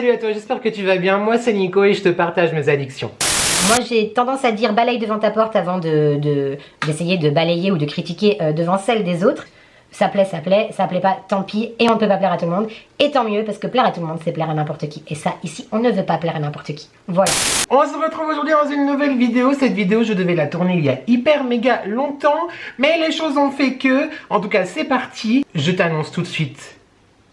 Salut à toi, j'espère que tu vas bien. Moi c'est Nico et je te partage mes addictions. Moi j'ai tendance à dire balaye devant ta porte avant d'essayer de balayer ou de critiquer devant celle des autres. Ça plaît, ça plaît pas, tant pis, et on ne peut pas plaire à tout le monde, et tant mieux, parce que plaire à tout le monde, c'est plaire à n'importe qui, et ça, ici, on ne veut pas plaire à n'importe qui, voilà. On se retrouve aujourd'hui dans une nouvelle vidéo. Cette vidéo, je devais la tourner il y a hyper méga longtemps, mais les choses ont fait que, en tout cas, c'est parti. Je t'annonce tout de suite,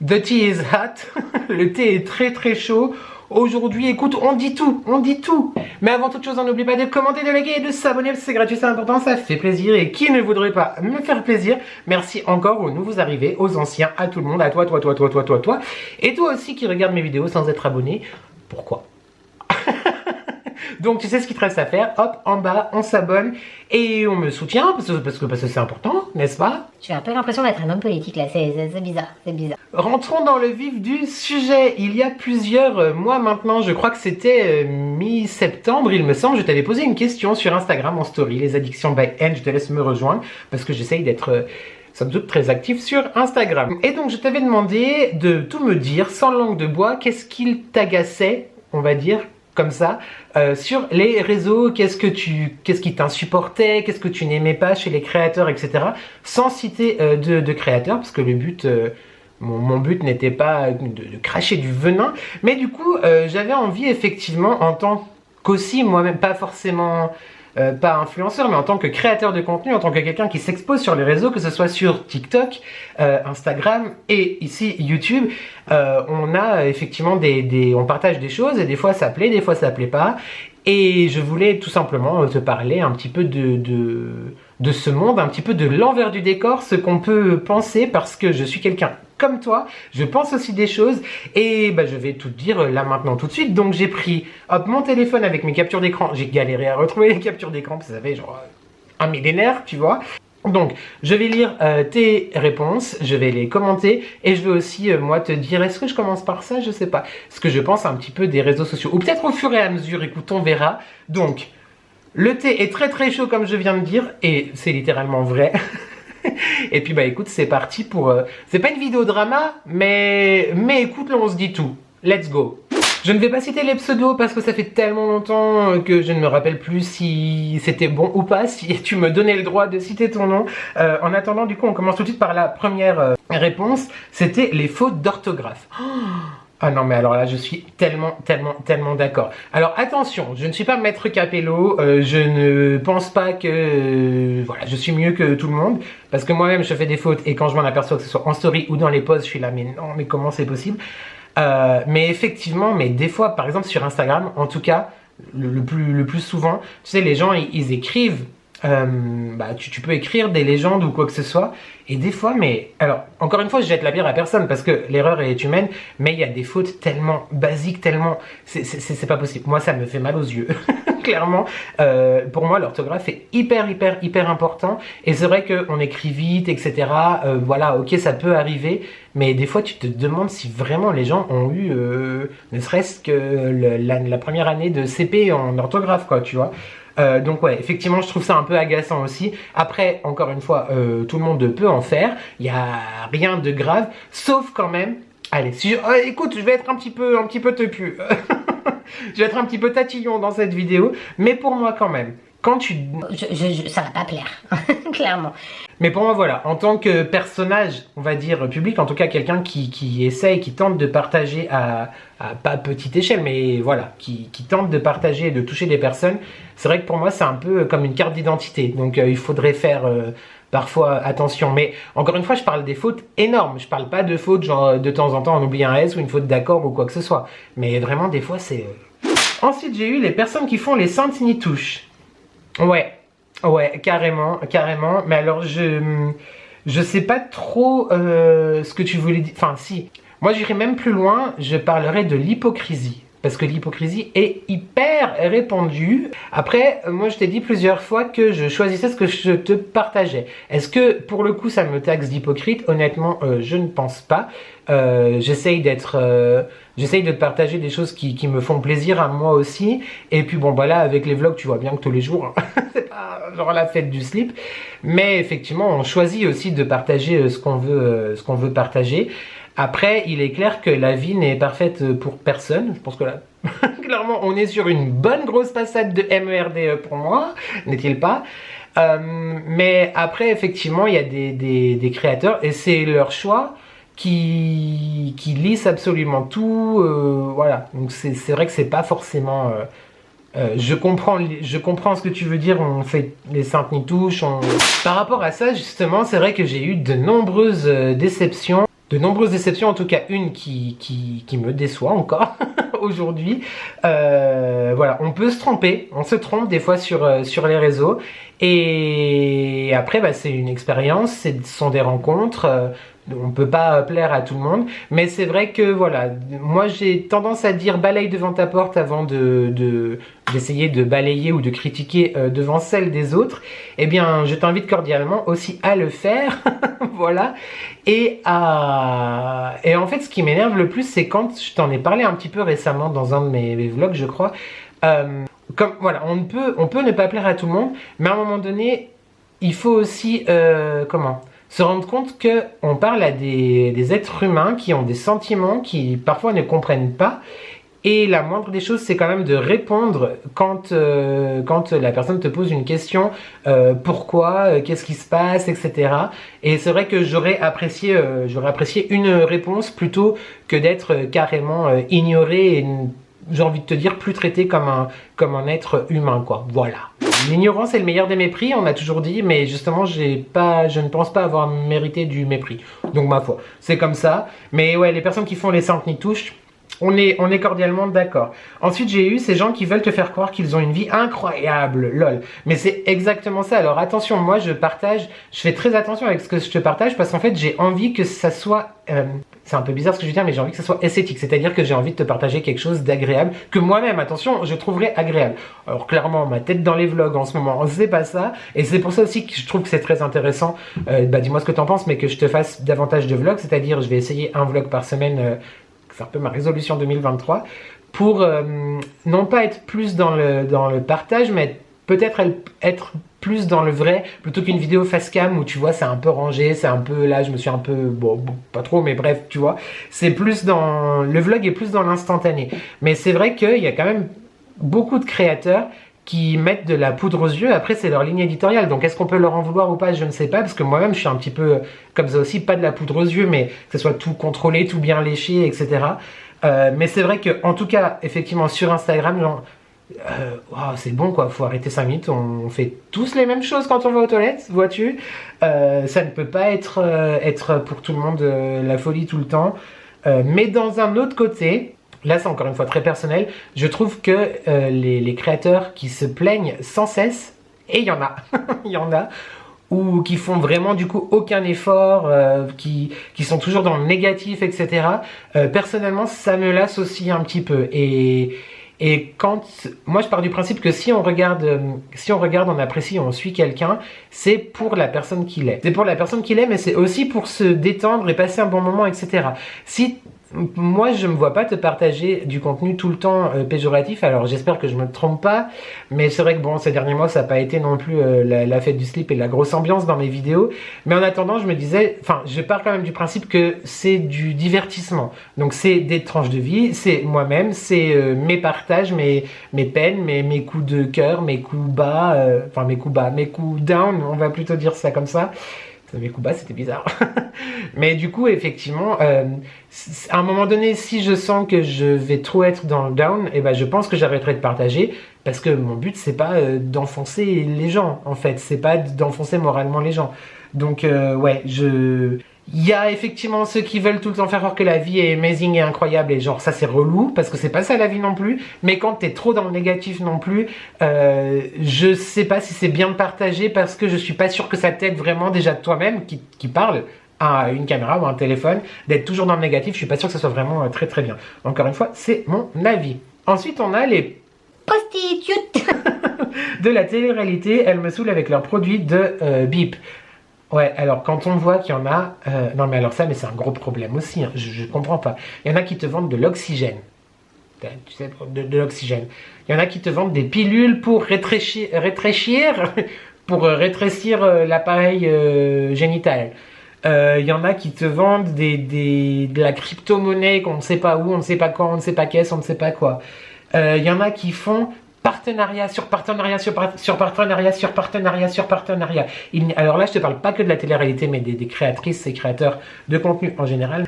the tea is hot, le thé est très très chaud. Aujourd'hui, écoute, on dit tout. Mais avant toute chose, on n'oublie pas de commenter, de liker et de s'abonner, parce que c'est gratuit, c'est important, ça fait plaisir. Et qui ne voudrait pas me faire plaisir? Merci encore aux nouveaux arrivés, aux anciens, à tout le monde, à toi. Et toi aussi qui regarde mes vidéos sans être abonné, pourquoi? Donc tu sais ce qu'il te reste à faire, hop, en bas, on s'abonne et on me soutient parce que c'est important, n'est-ce pas? J'ai un peu l'impression d'être un homme politique là, c'est bizarre, c'est bizarre. Rentrons dans le vif du sujet. Il y a plusieurs mois maintenant, je crois que c'était mi-septembre, il me semble, je t'avais posé une question sur Instagram en story, les addictions by N, je te laisse me rejoindre parce que j'essaye d'être somme toute très actif sur Instagram. Et donc je t'avais demandé de tout me dire, sans langue de bois, qu'est-ce qu'il t'agaçait, on va dire, comme ça, sur les réseaux, qu'est-ce qui t'insupportait, qu'est-ce que tu n'aimais pas chez les créateurs, etc. Sans citer de créateurs, parce que le but, mon but n'était pas de cracher du venin, mais du coup, j'avais envie effectivement, en tant qu'aussi moi-même, pas forcément... pas influenceur, mais en tant que créateur de contenu, en tant que quelqu'un qui s'expose sur les réseaux, que ce soit sur TikTok, Instagram et ici YouTube, on a effectivement on partage des choses et des fois ça plaît, des fois ça plaît pas. Et je voulais tout simplement te parler un petit peu de ce monde, un petit peu de l'envers du décor, ce qu'on peut penser, parce que je suis quelqu'un comme toi, je pense aussi des choses et bah, je vais tout te dire là maintenant tout de suite. Donc j'ai pris hop, mon téléphone avec mes captures d'écran, j'ai galéré à retrouver les captures d'écran, ça fait genre un millénaire, tu vois. Donc je vais lire tes réponses, je vais les commenter et je vais aussi moi te dire, est-ce que je commence par ça, je sais pas, ce que je pense un petit peu des réseaux sociaux, ou peut-être au fur et à mesure, écoute, on verra. Donc le thé est très très chaud comme je viens de dire et c'est littéralement vrai. Et puis bah écoute, c'est parti pour... c'est pas une vidéo drama, mais écoute, là on se dit tout. Let's go. Je ne vais pas citer les pseudos parce que ça fait tellement longtemps que je ne me rappelle plus si c'était bon ou pas, si tu me donnais le droit de citer ton nom. En attendant, du coup, on commence tout de suite par la première réponse. C'était les fautes d'orthographe. Ah non, mais alors là, je suis tellement d'accord. Alors attention, je ne suis pas maître Capello, je ne pense pas que voilà, je suis mieux que tout le monde, parce que moi-même je fais des fautes et quand je m'en aperçois, que ce soit en story ou dans les posts, je suis là, mais non, mais comment c'est possible? Mais effectivement, mais des fois, par exemple sur Instagram, en tout cas, le plus souvent, tu sais, les gens, ils écrivent, bah, tu peux écrire des légendes ou quoi que ce soit, et des fois, mais alors encore une fois, je jette la pierre à personne parce que l'erreur est humaine, mais il y a des fautes tellement basiques, tellement c'est pas possible. Moi, ça me fait mal aux yeux. Clairement, pour moi, l'orthographe est hyper important, et c'est vrai qu'on écrit vite, etc. Voilà, ok, ça peut arriver, mais des fois, tu te demandes si vraiment les gens ont eu, ne serait-ce que la première année de CP en orthographe, quoi, tu vois. Donc ouais, effectivement, je trouve ça un peu agaçant aussi. Après, encore une fois, tout le monde peut en faire. Il n'y a rien de grave, sauf quand même. Allez, si écoute, je vais être un petit peu tepu. Je vais être un petit peu tatillon dans cette vidéo, mais pour moi quand même, quand tu... Ça va pas plaire, clairement. Mais pour moi, voilà, en tant que personnage, on va dire public, en tout cas quelqu'un qui essaye, qui tente de partager à pas petite échelle, mais voilà, qui tente de partager et de toucher des personnes, c'est vrai que pour moi, c'est un peu comme une carte d'identité. Donc il faudrait faire... parfois attention, mais encore une fois, je parle des fautes énormes, je parle pas de fautes genre de temps en temps on oublie un S ou une faute d'accord ou quoi que ce soit, mais vraiment des fois c'est... Ensuite j'ai eu les personnes qui font les saintes nitouches. Ouais, carrément, mais alors je sais pas trop ce que tu voulais dire, enfin si, moi j'irai même plus loin, je parlerai de l'hypocrisie. Parce que l'hypocrisie est hyper répandue. Après, moi je t'ai dit plusieurs fois que je choisissais ce que je te partageais. Est-ce que pour le coup ça me taxe d'hypocrite? Honnêtement, je ne pense pas. J'essaye de te partager des choses qui me font plaisir à moi aussi. Et puis bon bah là avec les vlogs tu vois bien que tous les jours, c'est pas genre la fête du slip. Mais effectivement on choisit aussi de partager ce qu'on veut partager. Après, il est clair que la vie n'est parfaite pour personne. Je pense que là, clairement, on est sur une bonne grosse passade de MERDE pour moi, n'est-il pas? Mais après, effectivement, il y a des créateurs, et c'est leur choix, qui lissent absolument tout. Voilà, donc c'est vrai que c'est pas forcément... je comprends ce que tu veux dire, on fait les saintes ni touches. Par rapport à ça, justement, c'est vrai que j'ai eu de nombreuses déceptions. De nombreuses déceptions, en tout cas une qui me déçoit encore aujourd'hui. Voilà, on peut se tromper, on se trompe des fois sur les réseaux. Et après, bah, c'est une expérience, ce sont des rencontres. On peut pas plaire à tout le monde, mais c'est vrai que voilà, moi j'ai tendance à dire balaye devant ta porte avant d'essayer de balayer ou de critiquer devant celle des autres. Eh bien, je t'invite cordialement aussi à le faire, voilà. Et en fait, ce qui m'énerve le plus, c'est quand je t'en ai parlé un petit peu récemment dans un de mes vlogs, je crois. Comme voilà, on peut ne pas plaire à tout le monde, mais à un moment donné, il faut aussi se rendre compte qu'on parle à des êtres humains qui ont des sentiments, qui parfois ne comprennent pas. Et la moindre des choses, c'est quand même de répondre quand la personne te pose une question, pourquoi, qu'est-ce qui se passe, etc. Et c'est vrai que j'aurais apprécié une réponse plutôt que d'être carrément ignoré et j'ai envie de te dire plus traité comme un être humain, quoi. Voilà. L'ignorance est le meilleur des mépris, on a toujours dit, mais justement, je ne pense pas avoir mérité du mépris. Donc, ma foi, c'est comme ça. Mais ouais, les personnes qui font les saintes ni touches, on est cordialement d'accord. Ensuite, j'ai eu ces gens qui veulent te faire croire qu'ils ont une vie incroyable, lol. Mais c'est exactement ça. Alors attention, moi je fais très attention avec ce que je te partage parce qu'en fait j'ai envie que ça soit... c'est un peu bizarre ce que je veux dire, mais j'ai envie que ça soit esthétique. C'est-à-dire que j'ai envie de te partager quelque chose d'agréable, que moi-même, attention, je trouverais agréable. Alors clairement, ma tête dans les vlogs en ce moment, c'est pas ça. Et c'est pour ça aussi que je trouve que c'est très intéressant. Dis-moi ce que t'en penses, mais que je te fasse davantage de vlogs. C'est-à-dire, je vais essayer un vlog par semaine... c'est un peu ma résolution 2023, pour non pas être plus dans le partage, mais peut-être être plus dans le vrai, plutôt qu'une vidéo face cam où tu vois c'est un peu rangé, c'est un peu là, je me suis un peu, bon pas trop, mais bref, tu vois, c'est plus le vlog est plus dans l'instantané. Mais c'est vrai qu'il y a quand même beaucoup de créateurs qui mettent de la poudre aux yeux. Après, c'est leur ligne éditoriale. Donc, est-ce qu'on peut leur en vouloir ou pas? Je ne sais pas, parce que moi-même, je suis un petit peu comme ça aussi, pas de la poudre aux yeux, mais que ce soit tout contrôlé, tout bien léché, etc. Mais c'est vrai que, en tout cas, effectivement, sur Instagram, genre, c'est bon, quoi. Faut arrêter 5 minutes. On fait tous les mêmes choses quand on va aux toilettes, vois-tu. Ça ne peut pas être pour tout le monde la folie tout le temps. Mais dans un autre côté... Là, c'est encore une fois très personnel. Je trouve que les créateurs qui se plaignent sans cesse, et il y en a, il y en a, ou qui font vraiment du coup aucun effort, qui sont toujours dans le négatif, etc. Personnellement, ça me lasse aussi un petit peu. Et quand moi je pars du principe que si on regarde, on apprécie, on suit quelqu'un, c'est pour la personne qu'il est. C'est pour la personne qu'il est, mais c'est aussi pour se détendre et passer un bon moment, etc. Si moi, je me vois pas te partager du contenu tout le temps péjoratif, alors j'espère que je me trompe pas, mais c'est vrai que bon, ces derniers mois, ça n'a pas été non plus la fête du slip et la grosse ambiance dans mes vidéos, mais en attendant, je me disais, enfin, je pars quand même du principe que c'est du divertissement, donc c'est des tranches de vie, c'est moi-même, c'est mes partages, mes peines, mes coups de cœur, mes coups bas, mes coups down, on va plutôt dire ça comme ça. Mes coups bas, c'était bizarre. Mais du coup, effectivement, à un moment donné, si je sens que je vais trop être dans le down, je pense que j'arrêterai de partager, parce que mon but, c'est pas d'enfoncer les gens, en fait. C'est pas d'enfoncer moralement les gens. Donc, il y a effectivement ceux qui veulent tout le temps faire croire que la vie est amazing et incroyable, et genre ça c'est relou, parce que c'est pas ça la vie non plus, mais quand t'es trop dans le négatif non plus, je sais pas si c'est bien de partager, parce que je suis pas sûr que ça t'aide vraiment déjà de toi-même, qui parle à une caméra ou à un téléphone, d'être toujours dans le négatif, je suis pas sûr que ça soit vraiment très très bien. Encore une fois, c'est mon avis. Ensuite on a les prostituées de la télé-réalité, elles me saoulent avec leurs produits de bip. Ouais, alors quand on voit qu'il y en a... non mais alors ça, mais c'est un gros problème aussi, hein, je comprends pas. Il y en a qui te vendent de l'oxygène. Tu sais, de l'oxygène. Il y en a qui te vendent des pilules pour rétrécir pour rétrécir l'appareil génital. Il y en a qui te vendent de la crypto-monnaie qu'on ne sait pas où, on ne sait pas quand, on ne sait pas qu'est-ce, on ne sait pas quoi. Il y en a qui font partenariat sur partenariat sur partenariat sur partenariat sur partenariat. Alors là, je te parle pas que de la télé-réalité, mais des créatrices et créateurs de contenu en général.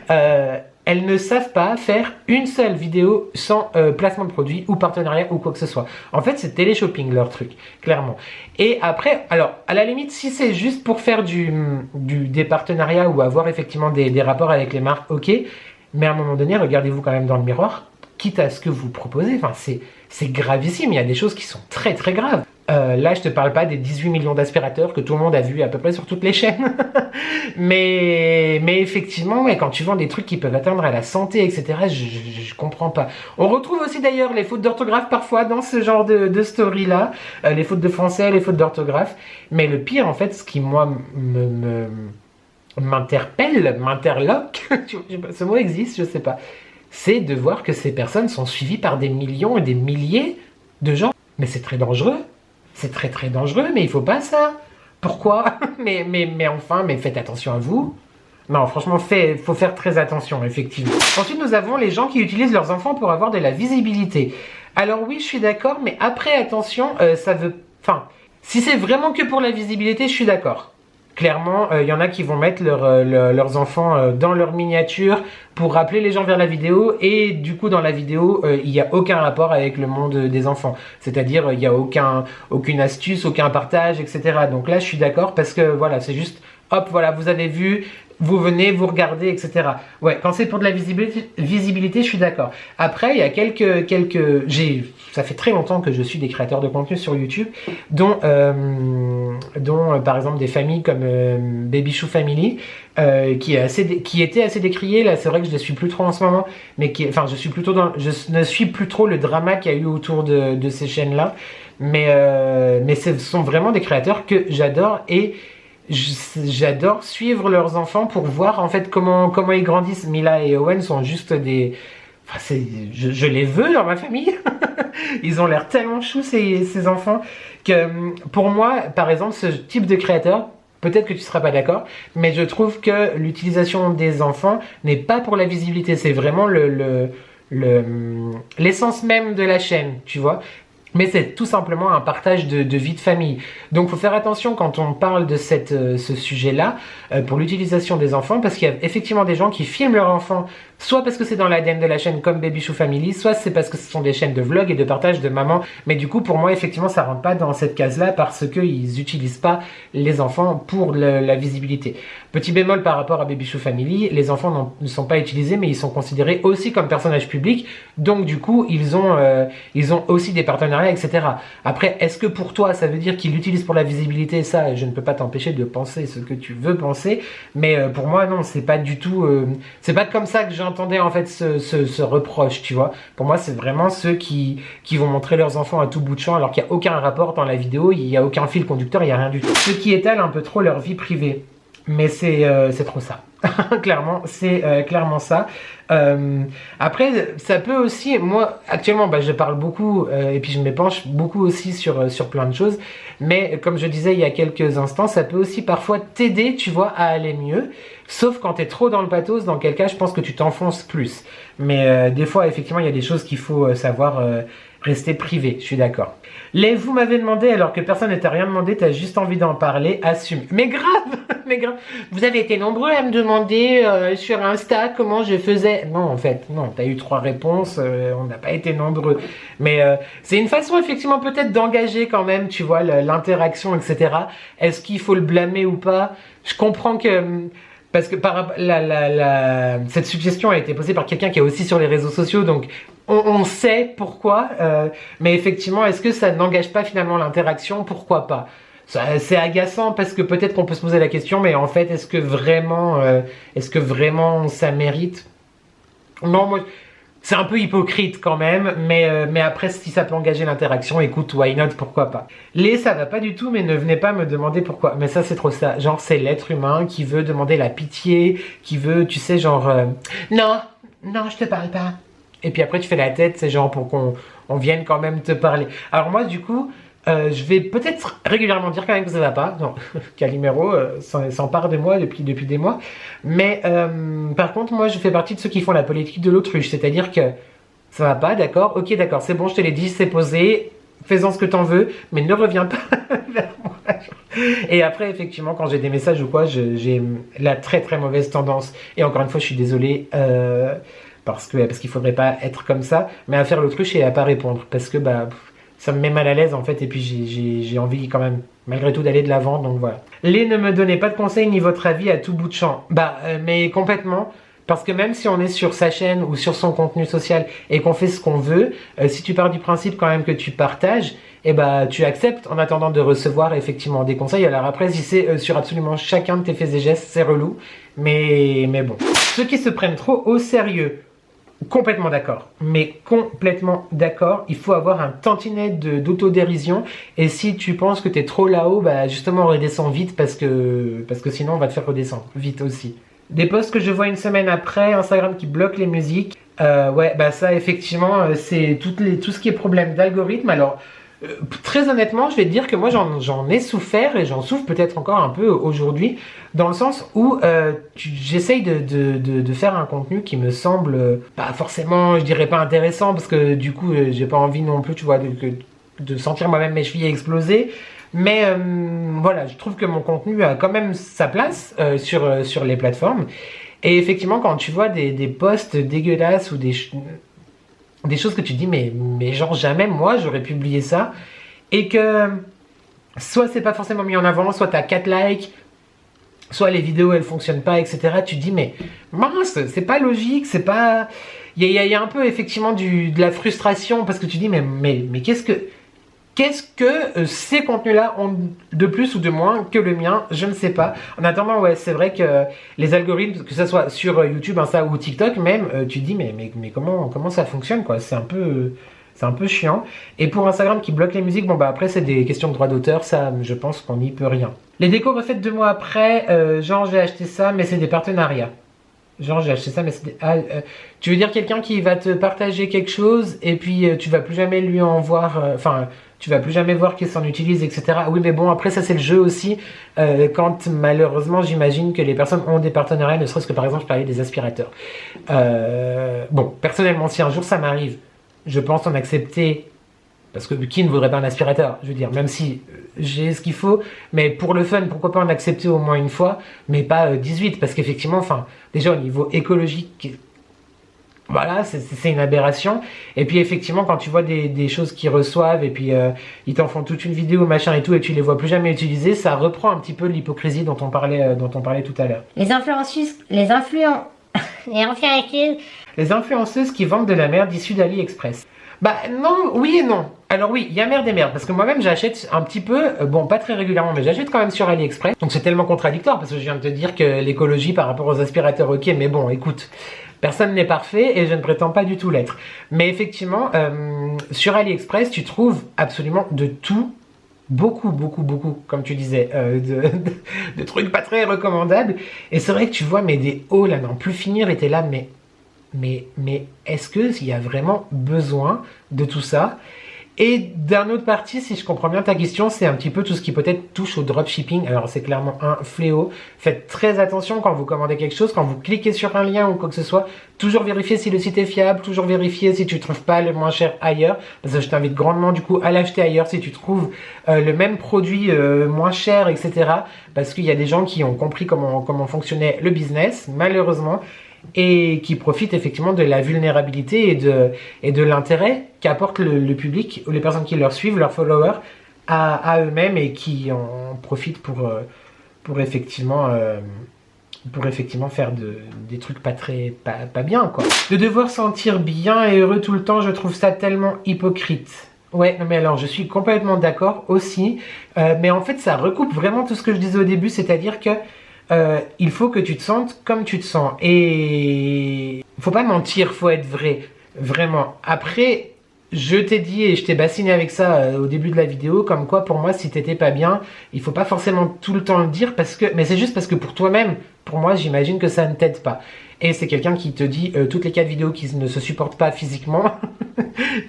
Elles ne savent pas faire une seule vidéo sans placement de produit ou partenariat ou quoi que ce soit. En fait, c'est télé-shopping leur truc, clairement. Et après, alors, à la limite, si c'est juste pour faire des partenariats ou avoir effectivement des rapports avec les marques, ok. Mais à un moment donné, regardez-vous quand même dans le miroir, quitte à ce que vous proposez. Enfin, c'est gravissime, il y a des choses qui sont très très graves. Là, je te parle pas des 18 millions d'aspirateurs que tout le monde a vu à peu près sur toutes les chaînes. mais effectivement, ouais, quand tu vends des trucs qui peuvent atteindre à la santé, etc., je comprends pas. On retrouve aussi d'ailleurs les fautes d'orthographe parfois dans ce genre de story-là. Les fautes de français, les fautes d'orthographe. Mais le pire, en fait, ce qui, moi, m'interloque, ce mot existe, je sais pas, c'est de voir que ces personnes sont suivies par des millions et des milliers de gens. Mais c'est très dangereux. C'est très très dangereux, mais il faut pas ça. Pourquoi? mais enfin, mais faites attention à vous. Non, franchement, faut faire très attention, effectivement. Ensuite, nous avons les gens qui utilisent leurs enfants pour avoir de la visibilité. Alors oui, je suis d'accord, mais après, attention, ça veut... Enfin, si c'est vraiment que pour la visibilité, je suis d'accord. Clairement, il y en a qui vont mettre leurs enfants dans leur miniature pour rappeler les gens vers la vidéo, et du coup dans la vidéo il n'y a aucun rapport avec le monde des enfants, c'est-à-dire il n'y a aucune astuce, aucun partage, etc. Donc là je suis d'accord, parce que voilà, c'est juste hop, voilà, vous avez vu, vous venez, vous regardez, etc. Ouais, quand c'est pour de la visibilité, je suis d'accord. Après, il y a ça fait très longtemps que je suis des créateurs de contenu sur YouTube, dont par exemple des familles comme Baby Chou Family, qui était assez décriée. Là, c'est vrai que je ne suis plus trop en ce moment, mais je ne suis plus trop le drama qu'il y a eu autour de ces chaînes-là. Mais ce sont vraiment des créateurs que j'adore, et j'adore suivre leurs enfants pour voir en fait comment ils grandissent. Mila et Owen sont juste des... Enfin, je les veux dans ma famille. Ils ont l'air tellement choux, ces enfants, que pour moi, par exemple, ce type de créateur, peut-être que tu ne seras pas d'accord, mais je trouve que l'utilisation des enfants n'est pas pour la visibilité. C'est vraiment l'essence même de la chaîne, tu vois. Mais c'est tout simplement un partage de vie de famille. Donc, il faut faire attention quand on parle de ce sujet-là, pour l'utilisation des enfants, parce qu'il y a effectivement des gens qui filment leurs enfants, soit parce que c'est dans l'ADN de la chaîne comme Baby Chou Family, soit c'est parce que ce sont des chaînes de vlog et de partage de maman. Mais du coup, pour moi, effectivement, ça rentre pas dans cette case-là, parce qu'ils n'utilisent pas les enfants pour la visibilité. Petit bémol par rapport à Baby Chou Family, les enfants ne sont pas utilisés, mais ils sont considérés aussi comme personnages publics. Donc, du coup, ils ont aussi des partenariats, etc. Après, est-ce que pour toi, ça veut dire qu'ils l'utilisent pour la visibilité? Ça, je ne peux pas t'empêcher de penser ce que tu veux penser. Mais pour moi, non, c'est pas du tout... c'est pas comme ça que j'entendais en fait ce reproche, tu vois. Pour moi, c'est vraiment ceux qui vont montrer leurs enfants à tout bout de champ, alors qu'il n'y a aucun rapport dans la vidéo, il n'y a aucun fil conducteur, il n'y a rien du tout. Ceux qui étalent un peu trop leur vie privée. Mais c'est trop ça. Clairement, c'est clairement ça. Après, ça peut aussi... Moi, actuellement, je parle beaucoup et puis je m'épanche beaucoup aussi sur plein de choses. Mais comme je disais il y a quelques instants, ça peut aussi parfois t'aider, tu vois, à aller mieux. Sauf quand t'es trop dans le pathos, dans quel cas je pense que tu t'enfonces plus. Mais des fois, effectivement, il y a des choses qu'il faut savoir... rester privé, je suis d'accord. Vous m'avez demandé alors que personne ne t'a rien demandé, t'as juste envie d'en parler, assume. Mais grave, mais grave. Vous avez été nombreux à me demander sur Insta comment je faisais. Non, en fait, non, t'as eu 3 réponses, on n'a pas été nombreux. Mais c'est une façon effectivement peut-être d'engager quand même, tu vois, l'interaction, etc. Est-ce qu'il faut le blâmer ou pas? Je comprends que... Parce que cette suggestion a été posée par quelqu'un qui est aussi sur les réseaux sociaux, donc on sait pourquoi, mais effectivement, est-ce que ça n'engage pas finalement l'interaction? Pourquoi pas? C'est agaçant parce que peut-être qu'on peut se poser la question, mais en fait, est-ce que vraiment ça mérite? Non, moi... C'est un peu hypocrite quand même, mais après, si ça peut engager l'interaction, écoute, why not, pourquoi pas. Ça va pas du tout, mais ne venez pas me demander pourquoi. Mais ça, c'est trop ça. Genre, c'est l'être humain qui veut demander la pitié, qui veut, tu sais, genre... non, je te parle pas. Et puis après, tu fais la tête, c'est genre pour qu'on vienne quand même te parler. Alors moi, du coup, Je vais peut-être régulièrement dire quand même que ça va pas. Non, Calimero s'empare de moi depuis des mois. Mais par contre, moi, je fais partie de ceux qui font la politique de l'autruche. C'est-à-dire que ça va pas, d'accord, ok, d'accord, c'est bon, je te l'ai dit, c'est posé, fais-en ce que t'en veux, mais ne reviens pas vers moi. Et après, effectivement, quand j'ai des messages ou quoi, j'ai la très très mauvaise tendance. Et encore une fois, je suis désolé, parce qu'il faudrait pas être comme ça, mais à faire l'autruche et à pas répondre. Parce que ça me met mal à l'aise en fait, et puis j'ai envie quand même, malgré tout, d'aller de l'avant, donc voilà. Ne me donnez pas de conseils ni votre avis à tout bout de champ. Mais complètement. Parce que même si on est sur sa chaîne ou sur son contenu social et qu'on fait ce qu'on veut, si tu pars du principe quand même que tu partages, tu acceptes en attendant de recevoir effectivement des conseils. Alors après, si c'est sur absolument chacun de tes faits et gestes, c'est relou. Mais bon. Ceux qui se prennent trop au sérieux, complètement d'accord. Mais complètement d'accord. Il faut avoir un tantinet d'autodérision. Et si tu penses que t'es trop là-haut, justement redescends vite parce que sinon on va te faire redescendre vite aussi. Des posts que je vois une semaine après, Instagram qui bloque les musiques. Ça effectivement, c'est tout ce qui est problème d'algorithme. Alors, très honnêtement, je vais te dire que moi j'en ai souffert et j'en souffre peut-être encore un peu aujourd'hui, dans le sens où j'essaye de faire un contenu qui me semble pas forcément, je dirais pas intéressant, parce que du coup, j'ai pas envie non plus, tu vois, de sentir moi-même mes chevilles exploser. Mais voilà, je trouve que mon contenu a quand même sa place sur les plateformes. Et effectivement, quand tu vois des posts dégueulasses ou des choses que tu te dis, mais genre jamais moi j'aurais publié ça. Et que soit c'est pas forcément mis en avant, soit t'as 4 likes, soit les vidéos elles fonctionnent pas, etc. Tu te dis, mais mince, c'est pas logique, c'est pas... Il y a un peu effectivement de la frustration parce que tu dis, mais qu'est-ce que ces contenus-là ont de plus ou de moins que le mien? Je ne sais pas. En attendant, ouais, c'est vrai que les algorithmes, que ce soit sur YouTube, Insta ou TikTok même, tu te dis, mais comment ça fonctionne, quoi? C'est un peu chiant. Et pour Instagram qui bloque les musiques, après c'est des questions de droit d'auteur, ça je pense qu'on n'y peut rien. Les décos refaites 2 mois après, genre j'ai acheté ça, mais c'est des partenariats. Genre j'ai acheté ça, mais c'est tu veux dire quelqu'un qui va te partager quelque chose et puis tu vas plus jamais lui en voir, tu vas plus jamais voir qu'il s'en utilise, etc. Oui, mais bon, après ça c'est le jeu aussi, quand malheureusement j'imagine que les personnes ont des partenariats, ne serait-ce que par exemple je parlais des aspirateurs. Personnellement, si un jour ça m'arrive, je pense en accepter, parce que qui ne voudrait pas un aspirateur, je veux dire, même si j'ai ce qu'il faut, mais pour le fun, pourquoi pas en accepter au moins une fois, mais pas 18, parce qu'effectivement, déjà au niveau écologique, voilà, c'est une aberration. Et puis effectivement, quand tu vois des choses qu'ils reçoivent, et puis ils t'en font toute une vidéo, machin et tout, et tu les vois plus jamais utiliser, ça reprend un petit peu l'hypocrisie dont on parlait tout à l'heure. Les influenceuses qui vendent de la merde issue d'AliExpress. Non, oui et non. Alors oui, il y a merde et merde, parce que moi-même j'achète un petit peu, pas très régulièrement, mais j'achète quand même sur AliExpress. Donc c'est tellement contradictoire, parce que je viens de te dire que l'écologie par rapport aux aspirateurs, ok, mais bon, écoute, personne n'est parfait et je ne prétends pas du tout l'être. Mais effectivement, sur AliExpress, tu trouves absolument de tout, beaucoup, comme tu disais, de trucs pas très recommandables. Et c'est vrai que tu vois, mais des hauts là, n'en plus finir, et t'es là, mais est-ce qu'il y a vraiment besoin de tout ça? Et d'un autre parti, si je comprends bien ta question, c'est un petit peu tout ce qui peut-être touche au dropshipping. Alors c'est clairement un fléau. Faites très attention quand vous commandez quelque chose, quand vous cliquez sur un lien ou quoi que ce soit. Toujours vérifier si le site est fiable, toujours vérifier si tu ne trouves pas le moins cher ailleurs. Parce que je t'invite grandement du coup à l'acheter ailleurs si tu trouves le même produit moins cher, etc. Parce qu'il y a des gens qui ont compris comment fonctionnait le business, malheureusement, et qui profitent effectivement de la vulnérabilité et de l'intérêt qu'apporte le public ou les personnes qui leur suivent, leurs followers, à eux-mêmes, et qui en profitent pour effectivement faire des trucs pas bien, quoi. De devoir sentir bien et heureux tout le temps, je trouve ça tellement hypocrite. Ouais, non mais alors je suis complètement d'accord aussi, mais en fait ça recoupe vraiment tout ce que je disais au début, c'est-à-dire que il faut que tu te sentes comme tu te sens, et faut pas mentir, faut être vrai, vraiment. Après, je t'ai dit et je t'ai bassiné avec ça au début de la vidéo, comme quoi pour moi si t'étais pas bien, il faut pas forcément tout le temps le dire, mais c'est juste parce que pour toi-même, pour moi j'imagine que ça ne t'aide pas. et c'est quelqu'un qui te dit toutes les 4 vidéos qui ne se supportent pas physiquement,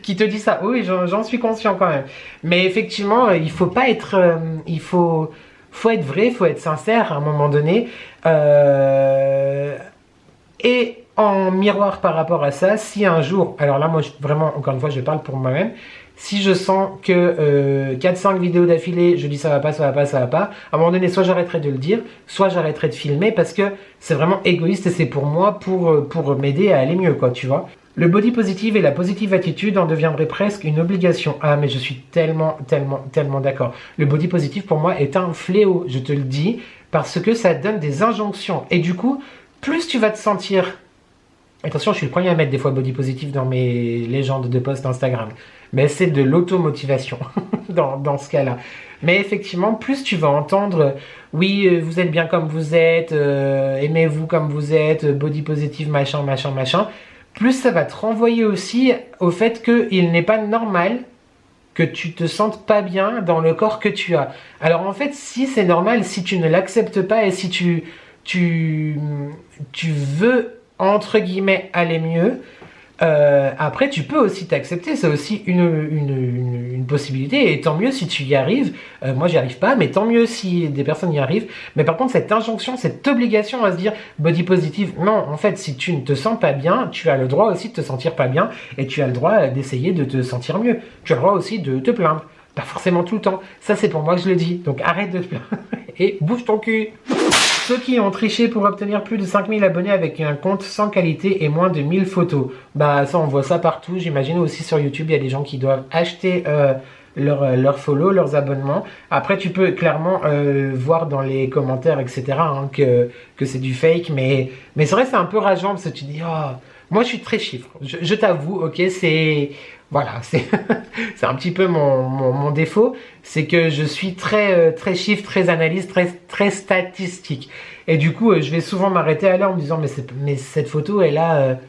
qui te dit ça. Oui, j'en suis conscient quand même. Mais effectivement, il faut pas être... faut être vrai, faut être sincère à un moment donné. Et en miroir par rapport à ça, si un jour... Alors là, moi, vraiment, encore une fois, je parle pour moi-même. Si je sens que 4-5 vidéos d'affilée, je dis ça va pas, ça va pas, ça va pas, à un moment donné, soit j'arrêterai de le dire, soit j'arrêterai de filmer parce que c'est vraiment égoïste et c'est pour moi, pour m'aider à aller mieux, quoi, tu vois. Le body positive et la positive attitude en deviendraient presque une obligation. Ah, mais je suis tellement d'accord. Le body positive, pour moi, est un fléau, je te le dis, parce que ça donne des injonctions. Et du coup, plus tu vas te sentir... Attention, je suis le premier à mettre des fois body positive dans mes légendes de posts Instagram. Mais c'est de l'automotivation dans ce cas-là. Mais effectivement, plus tu vas entendre oui, vous êtes bien comme vous êtes, aimez-vous comme vous êtes, body positive, machin, plus ça va te renvoyer aussi au fait qu'il n'est pas normal que tu te sentes pas bien dans le corps que tu as. Alors en fait, si c'est normal, si tu ne l'acceptes pas et si tu veux entre guillemets aller mieux, après tu peux aussi t'accepter, c'est aussi une possibilité et tant mieux si tu y arrives. Moi j'y arrive pas, mais tant mieux si des personnes y arrivent. Mais par contre cette injonction, cette obligation à se dire body positive, non, en fait si tu ne te sens pas bien, tu as le droit aussi de te sentir pas bien et tu as le droit d'essayer de te sentir mieux. Tu as le droit aussi de te plaindre, pas forcément tout le temps, ça c'est pour moi que je le dis, donc arrête de te plaindre et bouge ton cul. Ceux qui ont triché pour obtenir plus de 5000 abonnés avec un compte sans qualité et moins de 1000 photos. Bah ça on voit ça partout, j'imagine aussi sur YouTube, il y a des gens qui doivent acheter leur follow, leurs abonnements. Après tu peux clairement voir dans les commentaires etc. Hein, que c'est du fake, mais c'est vrai c'est un peu rageant parce que tu dis oh, moi je suis très chiffre, je t'avoue, ok, c'est... Voilà, c'est un petit peu mon défaut, c'est que je suis très chiffre, très analyse, très statistique. Et du coup, je vais souvent m'arrêter à là en me disant mais cette photo, elle a,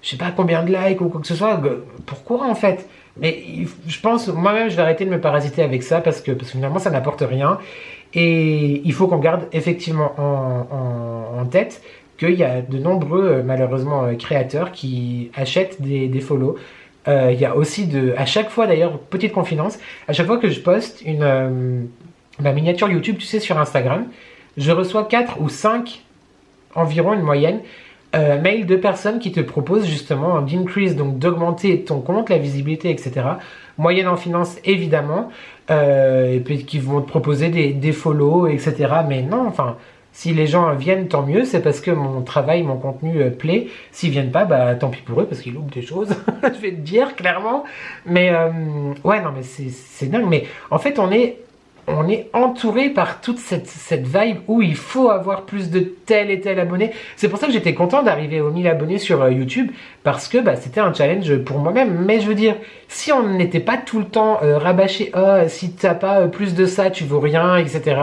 je sais pas combien de likes ou quoi que ce soit. Pourquoi en fait? Mais je pense, moi-même, je vais arrêter de me parasiter avec ça parce que finalement, ça n'apporte rien. Et il faut qu'on garde effectivement en tête qu'il y a de nombreux, malheureusement, créateurs qui achètent des follow. Il y a aussi à chaque fois d'ailleurs, petite confidence, à chaque fois que je poste ma miniature YouTube, tu sais, sur Instagram, je reçois 4 ou 5, environ une moyenne, mails de personnes qui te proposent justement d'increase, donc d'augmenter ton compte, la visibilité, etc. Moyenne en finance, évidemment, et puis qui vont te proposer des follow, etc. Mais non, enfin... Si les gens viennent, tant mieux, c'est parce que mon travail, mon contenu plaît. S'ils viennent pas, bah tant pis pour eux, parce qu'ils loupent des choses, je vais te dire clairement. Mais ouais, non, mais c'est dingue. Mais en fait, on est entouré par toute cette vibe où il faut avoir plus de tel et tel abonné. C'est pour ça que j'étais content d'arriver aux 1000 abonnés sur YouTube, parce que bah, c'était un challenge pour moi-même. Mais je veux dire, si on n'était pas tout le temps rabâché, oh, si t'as pas plus de ça, tu vaux rien, etc.,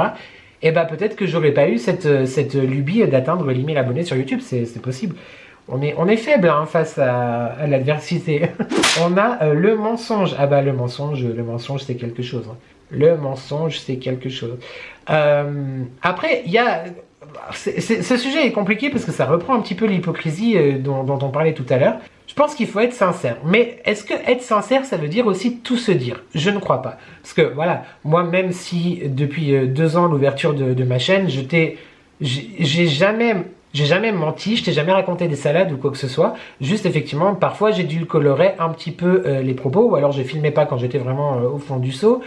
et bah peut-être que j'aurais pas eu cette lubie d'atteindre les 1000 abonnés sur YouTube, c'est possible. On est faible hein, face à l'adversité. On a le mensonge. Ah bah le mensonge c'est quelque chose. Hein. Le mensonge c'est quelque chose. Après, il y a... ce sujet est compliqué parce que ça reprend un petit peu l'hypocrisie dont on parlait tout à l'heure. Je pense qu'il faut être sincère. Mais est-ce que être sincère, ça veut dire aussi tout se dire? Je ne crois pas. Parce que voilà, moi même si depuis 2 ans l'ouverture de ma chaîne, j'ai jamais menti, je t'ai jamais raconté des salades ou quoi que ce soit. Juste effectivement, parfois j'ai dû colorer un petit peu les propos, ou alors je filmais pas quand j'étais vraiment au fond du seau.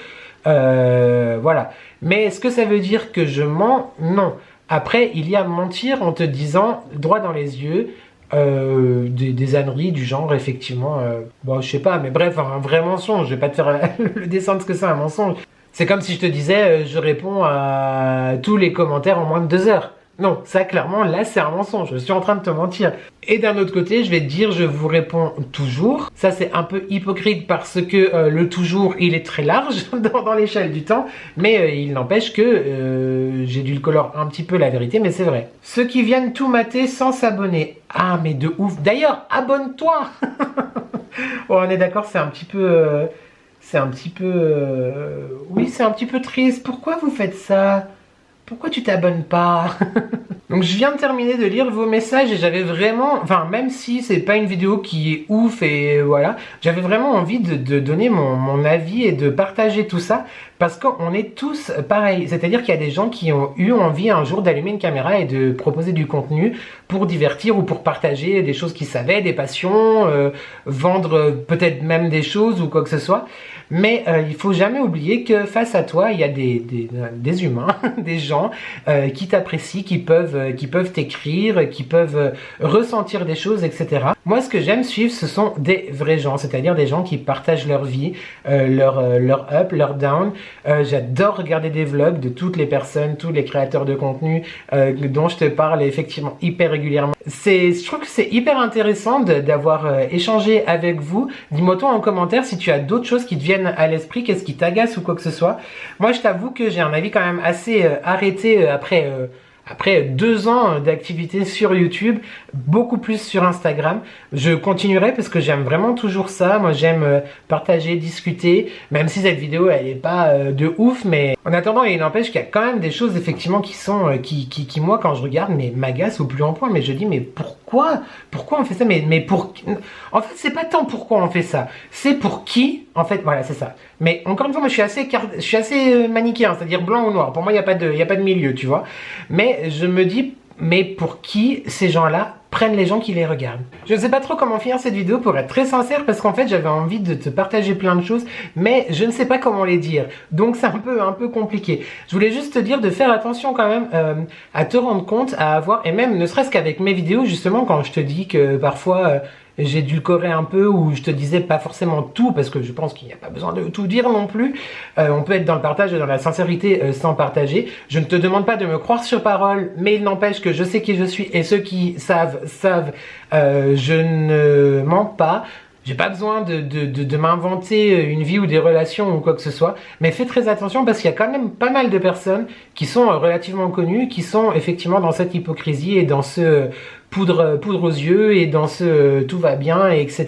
Voilà. Mais est-ce que ça veut dire que je mens? Non. Après, il y a mentir en te disant droit dans les yeux des âneries du genre, effectivement, bon, je sais pas, mais bref, un vrai mensonge. Je vais pas te faire le dessin de ce que c'est un mensonge. C'est comme si je te disais, je réponds à tous les commentaires en moins de 2 heures. Non, ça clairement, là c'est un mensonge, je suis en train de te mentir. Et d'un autre côté, je vais te dire, je vous réponds toujours. Ça c'est un peu hypocrite parce que le toujours, il est très large dans l'échelle du temps. Mais il n'empêche que j'ai dû le colore un petit peu la vérité, mais c'est vrai. Ceux qui viennent tout mater sans s'abonner. Ah mais de ouf. D'ailleurs, abonne-toi. Bon, on est d'accord, c'est un petit peu... oui, c'est un petit peu triste. Pourquoi vous faites ça? Pourquoi tu t'abonnes pas? Donc je viens de terminer de lire vos messages et j'avais vraiment, enfin même si c'est pas une vidéo qui est ouf et voilà, j'avais vraiment envie de donner mon avis et de partager tout ça parce qu'on est tous pareils. C'est-à-dire qu'il y a des gens qui ont eu envie un jour d'allumer une caméra et de proposer du contenu pour divertir ou pour partager des choses qu'ils savaient, des passions, vendre peut-être même des choses ou quoi que ce soit. Mais il faut jamais oublier que face à toi, il y a des humains, des gens qui t'apprécient, qui peuvent t'écrire, qui peuvent ressentir des choses, etc. Moi, ce que j'aime suivre, ce sont des vrais gens, c'est-à-dire des gens qui partagent leur vie, leur up, leur down. J'adore regarder des vlogs de toutes les personnes, tous les créateurs de contenu dont je te parle effectivement hyper régulièrement. Je trouve que c'est hyper intéressant d'avoir échangé avec vous. Dis-moi toi en commentaire si tu as d'autres choses qui te viennent à l'esprit, qu'est-ce qui t'agace ou quoi que ce soit. Moi, je t'avoue que j'ai un avis quand même assez arrêté après 2 ans d'activité sur YouTube, beaucoup plus sur Instagram. Je continuerai parce que j'aime vraiment toujours ça. Moi, j'aime partager, discuter, même si cette vidéo, elle est pas de ouf, mais en attendant, il n'empêche qu'il y a quand même des choses, effectivement, qui sont, qui moi, quand je regarde, mais m'agacent au plus en point. Mais je dis, mais pourquoi on fait ça? Mais pour... En fait, c'est pas tant pourquoi on fait ça. C'est pour qui? En fait, voilà, c'est ça. Mais encore une fois, moi, je suis assez manichéen, c'est-à-dire blanc ou noir. Pour moi, il n'y a pas de milieu, tu vois. Mais je me dis, mais pour qui ces gens-là prennent les gens qui les regardent? Je ne sais pas trop comment finir cette vidéo pour être très sincère parce qu'en fait j'avais envie de te partager plein de choses mais je ne sais pas comment les dire donc c'est un peu compliqué. Je voulais juste te dire de faire attention quand même à te rendre compte, à avoir, et même ne serait-ce qu'avec mes vidéos justement quand je te dis que parfois j'ai édulcoré un peu ou je te disais pas forcément tout parce que je pense qu'il n'y a pas besoin de tout dire non plus. On peut être dans le partage et dans la sincérité sans partager. Je ne te demande pas de me croire sur parole, mais il n'empêche que je sais qui je suis et ceux qui savent. Je ne mens pas. J'ai pas besoin de m'inventer une vie ou des relations ou quoi que ce soit, mais fais très attention parce qu'il y a quand même pas mal de personnes qui sont relativement connues, qui sont effectivement dans cette hypocrisie et dans ce poudre aux yeux et dans ce tout va bien, etc.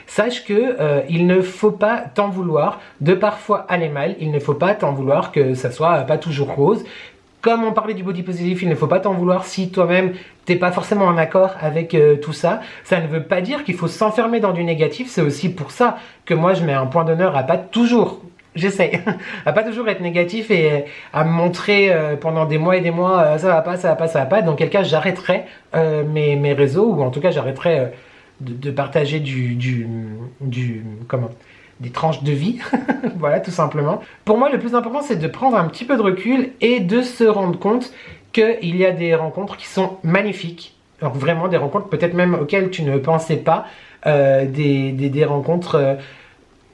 Sache que il ne faut pas t'en vouloir de parfois aller mal, il ne faut pas t'en vouloir que ça soit pas toujours rose. Comme on parlait du body positif, il ne faut pas t'en vouloir si toi-même t'es pas forcément en accord avec tout ça. Ça ne veut pas dire qu'il faut s'enfermer dans du négatif. C'est aussi pour ça que moi je mets un point d'honneur à pas toujours, j'essaie, à pas toujours être négatif et à me montrer pendant des mois et des mois ça va pas, ça va pas, ça va pas. Dans quel cas j'arrêterai mes réseaux ou en tout cas j'arrêterai de partager des tranches de vie, voilà, tout simplement. Pour moi, le plus important, c'est de prendre un petit peu de recul et de se rendre compte qu'il y a des rencontres qui sont magnifiques. Alors vraiment des rencontres peut-être même auxquelles tu ne pensais pas, des rencontres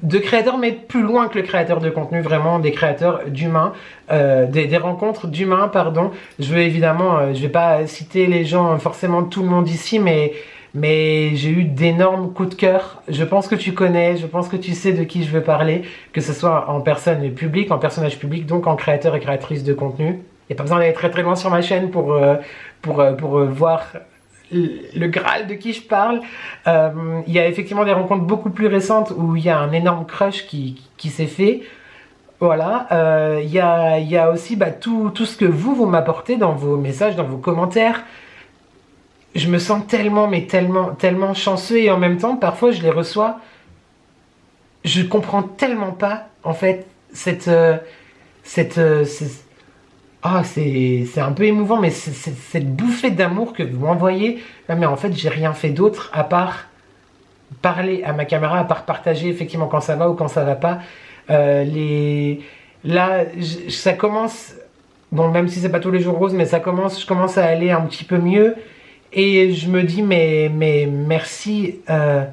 de créateurs, mais plus loin que le créateur de contenu, vraiment des créateurs d'humains, des rencontres d'humains, pardon. Je veux évidemment, je vais pas citer les gens, forcément tout le monde ici, mais j'ai eu d'énormes coups de cœur. Je pense que tu connais, je pense que tu sais de qui je veux parler, que ce soit en personne publique, en personnage public, donc en créateur et créatrice de contenu. Il n'y a pas besoin d'aller très très loin sur ma chaîne pour voir le Graal de qui je parle. Il y a effectivement des rencontres beaucoup plus récentes où il y a un énorme crush qui s'est fait. Voilà. Il y a aussi tout ce que vous m'apportez dans vos messages, dans vos commentaires. Je me sens tellement chanceux et en même temps, parfois je les reçois. Je comprends tellement pas, en fait, c'est un peu émouvant, mais cette bouffée d'amour que vous m'envoyez. Mais en fait, j'ai rien fait d'autre à part parler à ma caméra, à part partager effectivement quand ça va ou quand ça va pas. Là, ça commence, bon, même si c'est pas tous les jours rose, mais je commence à aller un petit peu mieux. Et je me dis, mais merci, je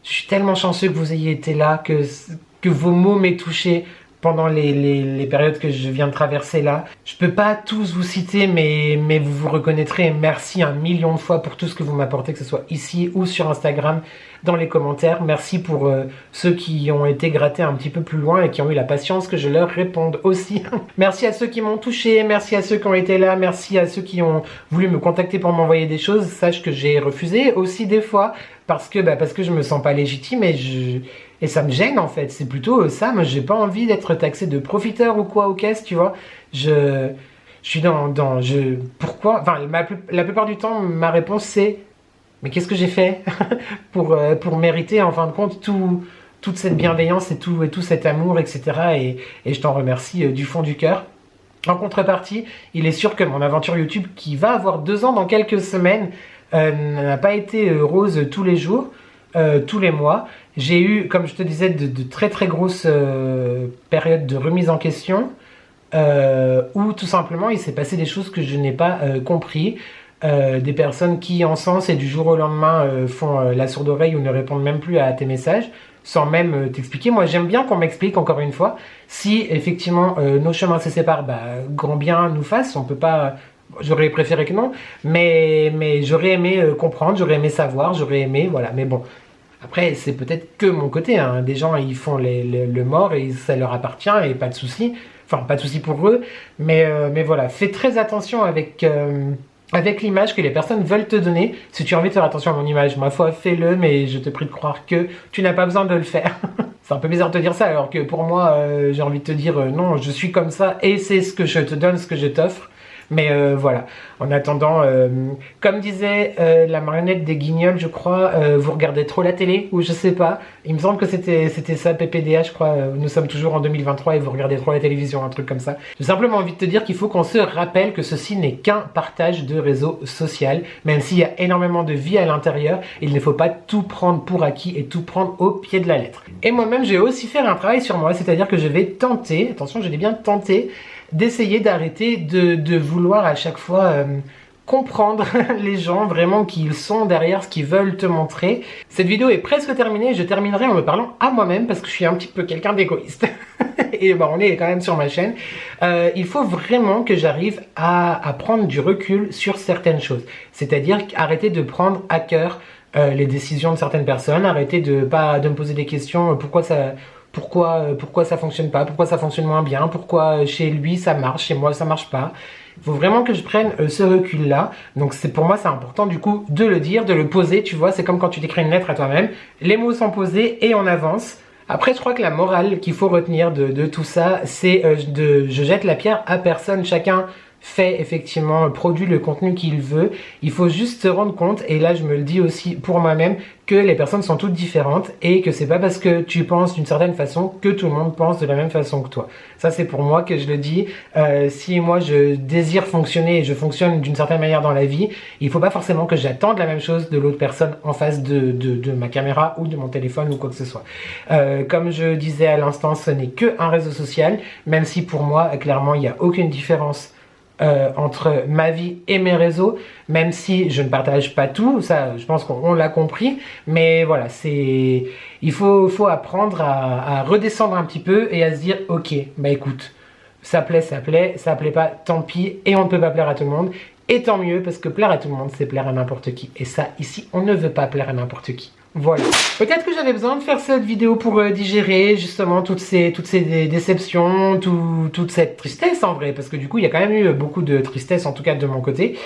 suis tellement chanceux que vous ayez été là, que vos mots m'aient touché pendant les périodes que je viens de traverser là. Je peux pas tous vous citer, mais vous reconnaîtrez. Merci 1 million de fois pour tout ce que vous m'apportez, que ce soit ici ou sur Instagram, dans les commentaires. Merci pour ceux qui ont été grattés un petit peu plus loin et qui ont eu la patience que je leur réponde aussi. Merci à ceux qui m'ont touché, merci à ceux qui ont été là, merci à ceux qui ont voulu me contacter pour m'envoyer des choses. Sache que j'ai refusé aussi des fois parce que je me sens pas légitime et ça me gêne en fait. C'est plutôt ça, moi j'ai pas envie d'être taxé de profiteur ou quoi ou qu'est-ce, tu vois. Je suis pourquoi, enfin, la plupart du temps, ma réponse c'est, mais qu'est-ce que j'ai fait pour mériter, en fin de compte, toute cette bienveillance et tout cet amour, etc. Et je t'en remercie du fond du cœur. En contrepartie, il est sûr que mon aventure YouTube, qui va avoir 2 ans dans quelques semaines, n'a pas été rose tous les jours, tous les mois. J'ai eu, comme je te disais, de très très grosses périodes de remise en question, où tout simplement il s'est passé des choses que je n'ai pas compris. Des personnes qui encensent et du jour au lendemain font la sourde oreille ou ne répondent même plus à tes messages sans même t'expliquer. Moi j'aime bien qu'on m'explique encore une fois si effectivement nos chemins se séparent, grand bien nous fasse, on peut pas, j'aurais préféré que non, mais j'aurais aimé comprendre, j'aurais aimé savoir, j'aurais aimé, voilà, mais bon. Après, c'est peut-être que mon côté, hein. Des gens, ils font le mort et ça leur appartient et pas de souci. Enfin, pas de souci pour eux, mais voilà, fais très attention avec l'image que les personnes veulent te donner. Si tu as envie de faire attention à mon image, ma foi, fais-le, mais je te prie de croire que tu n'as pas besoin de le faire. C'est un peu bizarre de te dire ça, alors que pour moi, j'ai envie de te dire non, je suis comme ça et c'est ce que je te donne, ce que je t'offre. Mais voilà, en attendant, comme disait la marionnette des Guignols, je crois, vous regardez trop la télé, ou je sais pas. Il me semble que c'était ça, PPDA, je crois. Nous sommes toujours en 2023 et vous regardez trop la télévision, un truc comme ça. J'ai simplement envie de te dire qu'il faut qu'on se rappelle que ceci n'est qu'un partage de réseau social. Même s'il y a énormément de vie à l'intérieur, il ne faut pas tout prendre pour acquis et tout prendre au pied de la lettre. Et moi-même, j'ai aussi fait un travail sur moi, c'est-à-dire que je vais tenter, attention, je dis bien tenter, d'essayer d'arrêter de vouloir à chaque fois comprendre les gens vraiment qui ils sont derrière ce qu'ils veulent te montrer. Cette vidéo est presque terminée, je terminerai en me parlant à moi-même parce que je suis un petit peu quelqu'un d'égoïste. Et on est quand même sur ma chaîne. Il faut vraiment que j'arrive à prendre du recul sur certaines choses. C'est-à-dire arrêter de prendre à cœur les décisions de certaines personnes, arrêter de me poser des questions, pourquoi ça fonctionne pas, pourquoi ça fonctionne moins bien, pourquoi chez lui ça marche, chez moi ça marche pas. Il faut vraiment que je prenne ce recul-là. Donc pour moi c'est important du coup de le dire, de le poser, tu vois, c'est comme quand tu t'écris une lettre à toi-même. Les mots sont posés et on avance. Après je crois que la morale qu'il faut retenir de tout ça, c'est je jette la pierre à personne, chacun fait effectivement, produit le contenu qu'il veut. Il faut juste se rendre compte, et là je me le dis aussi pour moi-même, que les personnes sont toutes différentes et que c'est pas parce que tu penses d'une certaine façon que tout le monde pense de la même façon que toi. Ça c'est pour moi que je le dis. Si moi je désire fonctionner et je fonctionne d'une certaine manière dans la vie, il faut pas forcément que j'attende la même chose de l'autre personne en face de ma caméra ou de mon téléphone ou quoi que ce soit. Comme je disais à l'instant, ce n'est que un réseau social, même si pour moi clairement il n'y a aucune différence entre ma vie et mes réseaux, même si je ne partage pas tout, ça je pense qu'on l'a compris, mais voilà, il faut apprendre à redescendre un petit peu et à se dire ok, bah écoute, ça plaît, ça plaît pas, tant pis, et on ne peut pas plaire à tout le monde, et tant mieux, parce que plaire à tout le monde, c'est plaire à n'importe qui, et ça, ici, on ne veut pas plaire à n'importe qui. Voilà. Peut-être que j'avais besoin de faire cette vidéo pour digérer justement toutes ces déceptions, toute cette tristesse en vrai, parce que du coup il y a quand même eu beaucoup de tristesse en tout cas de mon côté.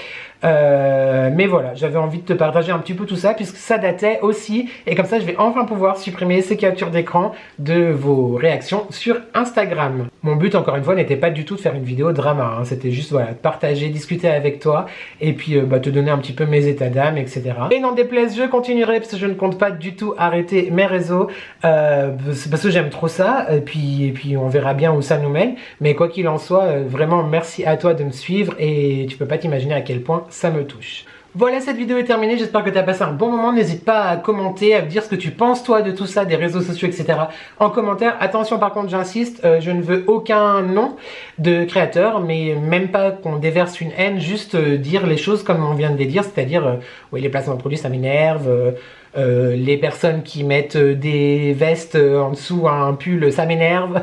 Mais voilà, j'avais envie de te partager un petit peu tout ça puisque ça datait aussi, et comme ça je vais enfin pouvoir supprimer ces captures d'écran de vos réactions sur Instagram. Mon but encore une fois n'était pas du tout de faire une vidéo drama, hein. C'était juste voilà, de partager, discuter avec toi et puis te donner un petit peu mes états d'âme, etc. Et n'en déplaise, je continuerai parce que je ne compte pas du tout arrêter mes réseaux parce que j'aime trop ça, et puis on verra bien où ça nous mène, mais quoi qu'il en soit, vraiment merci à toi de me suivre et tu peux pas t'imaginer à quel point ça me touche. Voilà, cette vidéo est terminée, j'espère que tu as passé un bon moment, n'hésite pas à commenter, à me dire ce que tu penses toi de tout ça, des réseaux sociaux, etc. en commentaire. Attention par contre, j'insiste, je ne veux aucun nom de créateur, mais même pas qu'on déverse une haine, juste dire les choses comme on vient de les dire, c'est-à-dire, oui les placements de produits ça m'énerve, les personnes qui mettent des vestes en dessous à un pull, ça m'énerve.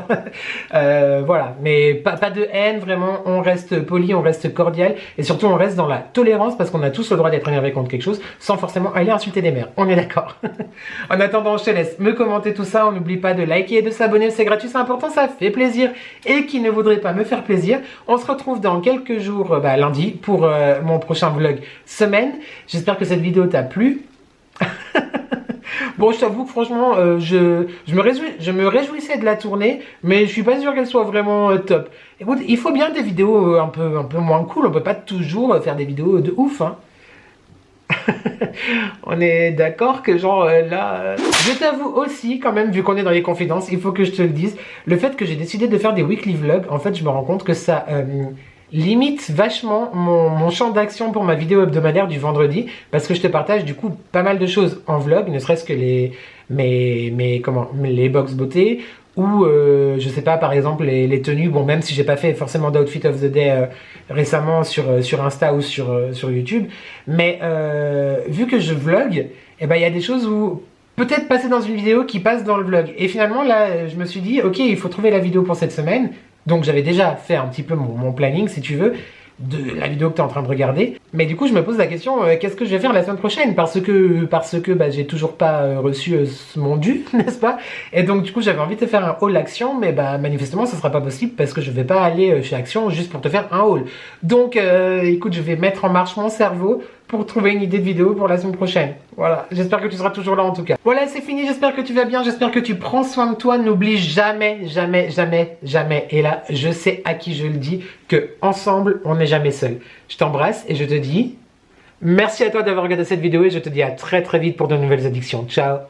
Voilà, mais pas de haine, vraiment, on reste poli, on reste cordial, et surtout on reste dans la tolérance, parce qu'on a tous le droit d'être énervé contre quelque chose, sans forcément aller insulter des mères, on est d'accord. En attendant, je te laisse me commenter tout ça, on n'oublie pas de liker et de s'abonner, c'est gratuit, c'est important, ça fait plaisir, et qui ne voudrait pas me faire plaisir, on se retrouve dans quelques jours, lundi, pour mon prochain vlog semaine. J'espère que cette vidéo t'a plu. Bon, je t'avoue que franchement, je me réjouissais de la tournée, mais je suis pas sûr qu'elle soit vraiment top. Écoute, il faut bien des vidéos un peu moins cool. On peut pas toujours faire des vidéos de ouf, hein. On est d'accord que genre je t'avoue aussi quand même, vu qu'on est dans les confidences, il faut que je te le dise, le fait que j'ai décidé de faire des weekly vlogs, en fait je me rends compte que ça limite vachement mon champ d'action pour ma vidéo hebdomadaire du vendredi, parce que je te partage du coup pas mal de choses en vlog, ne serait-ce que les box beauté, ou je sais pas, par exemple les tenues, bon, même si j'ai pas fait forcément d'outfit of the day récemment sur Insta ou sur YouTube, mais vu que je vlog, et ben il y a des choses où peut-être passer dans une vidéo qui passe dans le vlog. Et finalement là je me suis dit ok, il faut trouver la vidéo pour cette semaine. Donc j'avais déjà fait un petit peu mon planning, si tu veux, de la vidéo que tu es en train de regarder. Mais du coup, je me pose la question, qu'est-ce que je vais faire la semaine prochaine? Parce que bah, j'ai toujours pas reçu mon dû, n'est-ce pas? Et donc du coup, j'avais envie de te faire un haul Action, mais bah manifestement, ça sera pas possible parce que je vais pas aller chez Action juste pour te faire un haul. Donc écoute, je vais mettre en marche mon cerveau pour trouver une idée de vidéo pour la semaine prochaine. Voilà, j'espère que tu seras toujours là en tout cas. Voilà, c'est fini, j'espère que tu vas bien, j'espère que tu prends soin de toi. N'oublie jamais, jamais, jamais, jamais, et là, je sais à qui je le dis, que ensemble, on n'est jamais seul. Je t'embrasse et je te dis merci à toi d'avoir regardé cette vidéo et je te dis à très très vite pour de nouvelles addictions. Ciao.